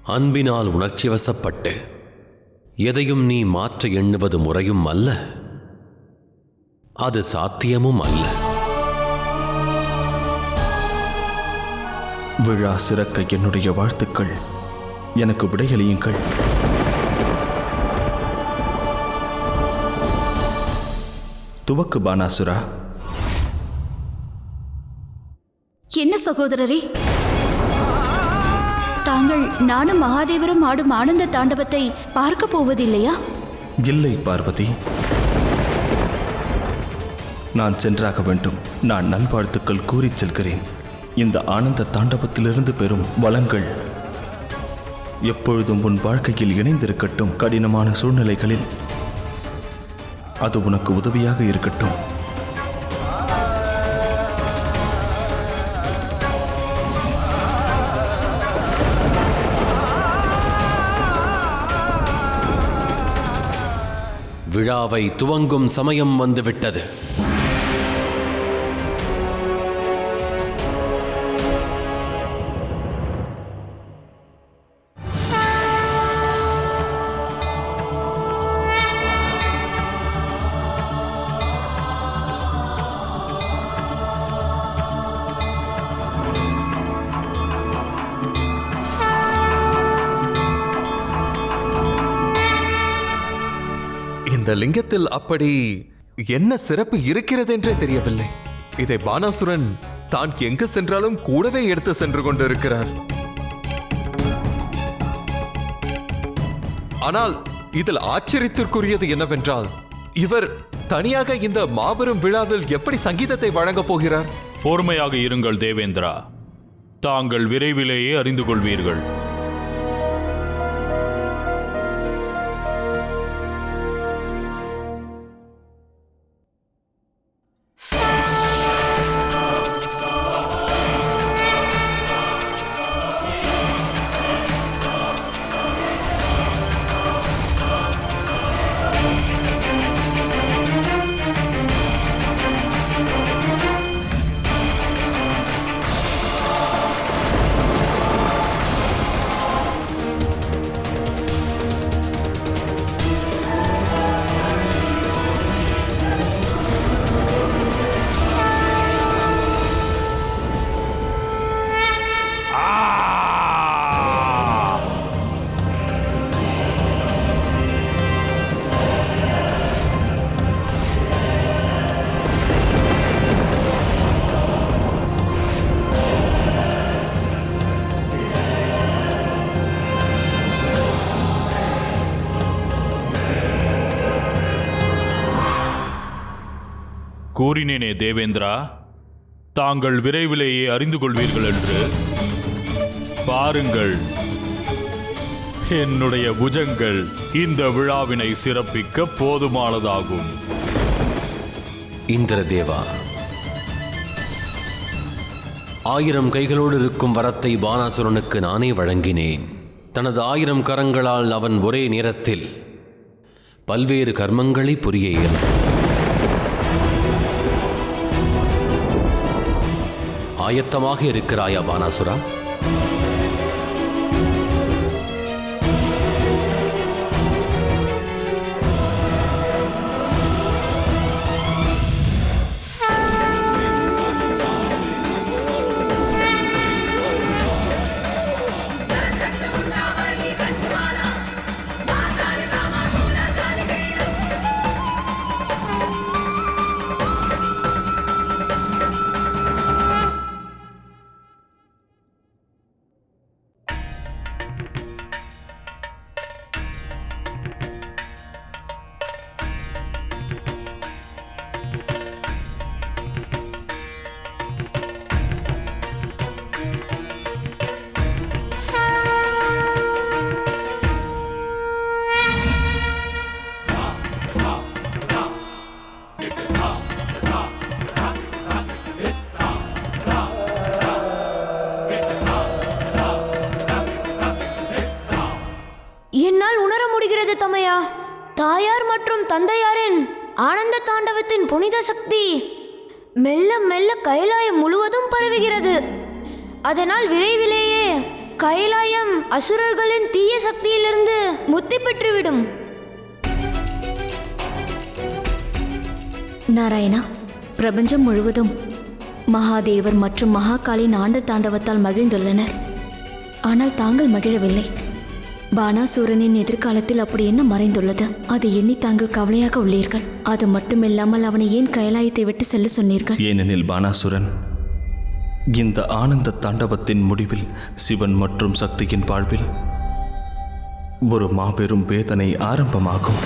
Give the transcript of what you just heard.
அன்பினால் உணர்ச்சி வசப்பட்டு எதையும் நீ மாற்ற எண்ணுவது முறையும் அல்ல, அது சாத்தியமும் அல்ல. விழா சிறக்க என்னுடைய வாழ்த்துக்கள். எனக்கு விடையளியுங்கள். துவக்கு பானாசுரா. என்ன சகோதரரே, தாங்கள் நானும் மகாதேவரும் ஆடும் ஆனந்த தாண்டவத்தை பார்க்க போவதில்லையா? இல்லை பார்வதி, நான் சென்றாக வேண்டும். நான் நல்வாழ்த்துக்கள் கூறிச் செல்கிறேன். இந்த ஆனந்த தாண்டவத்திலிருந்து பெறும் வளங்கள் எப்பொழுதும் உன் வாழ்க்கையில் இணைந்திருக்கட்டும். கடினமான சூழ்நிலைகளில் அது உனக்கு உதவியாக இருக்கட்டும். விழாவை துவங்கும் சமயம் வந்துவிட்டது. இந்த லிங்கத்தில் அப்படி என்ன சிறப்பு இருக்கிறது என்றே தெரியவில்லை. இதை பானாசுரன் தான் எங்கு சென்றாலும் கூடவே எடுத்து சென்று கொண்டிருக்கிறார். ஆனால் இதில் ஆச்சரியத்திற்குரியது என்னவென்றால், இவர் தனியாக இந்த மாபெரும் விழாவில் எப்படி சங்கீதத்தை வழங்கப் போகிறார்? பொறுமையாக இருங்கள் தேவேந்திரா, தாங்கள் விரைவிலேயே அறிந்து கொள்வீர்கள். கூறினேனே தேவேந்திரா, தாங்கள் விரைவிலேயே அறிந்து கொள்வீர்கள் என்று. பாருங்கள், என்னுடைய புஜங்கள் இந்த விழாவினை சிறப்பிக்க போதுமானதாகும். இந்திரதேவா, 1000 கைகளோடு இருக்கும் வரத்தை பானாசுரனுக்கு நானே வழங்கினேன். தனது 1000 கரங்களால் அவன் ஒரே நேரத்தில் பல்வேறு கர்மங்களை புரிய இயலும். ஆயத்தமாக இருக்கிறாயா பானாசுரா? தமையா, தாயார் மற்றும் தந்தையாரின் ஆனந்த தாண்டவத்தின் புனித சக்தி மெல்ல மெல்ல கைலாயம் முழுவதும் பரவுகிறது. அதனால் விரைவிலேயே கைலாயம் அசுரர்களின் தீய சக்தியிலிருந்து முக்தி பெற்றுவிடும். நாராயணா, பிரபஞ்சம் முழுவதும் மகாதேவர் மற்றும் மகாகாலின் ஆனந்த தாண்டவத்தால் மகிழ்ந்துள்ளனர். ஆனால் தாங்கள் மகிழவில்லை. பானாசூரனின் எதிர்காலத்தில் அப்படி என்ன மறைந்துள்ளது? அதை எண்ணி தாங்கள் கவலையாக உள்ளீர்கள். அது மட்டுமில்லாமல் அவனை ஏன் கைலாயத்தை விட்டு செல்ல சொன்னீர்கள்? ஏனெனில் பானாசுரன் இந்த ஆனந்த தாண்டவத்தின் முடிவில் சிவன் மற்றும் சக்தியின் வாழ்வில் ஒரு மாபெரும் வேதனை ஆரம்பமாகும்.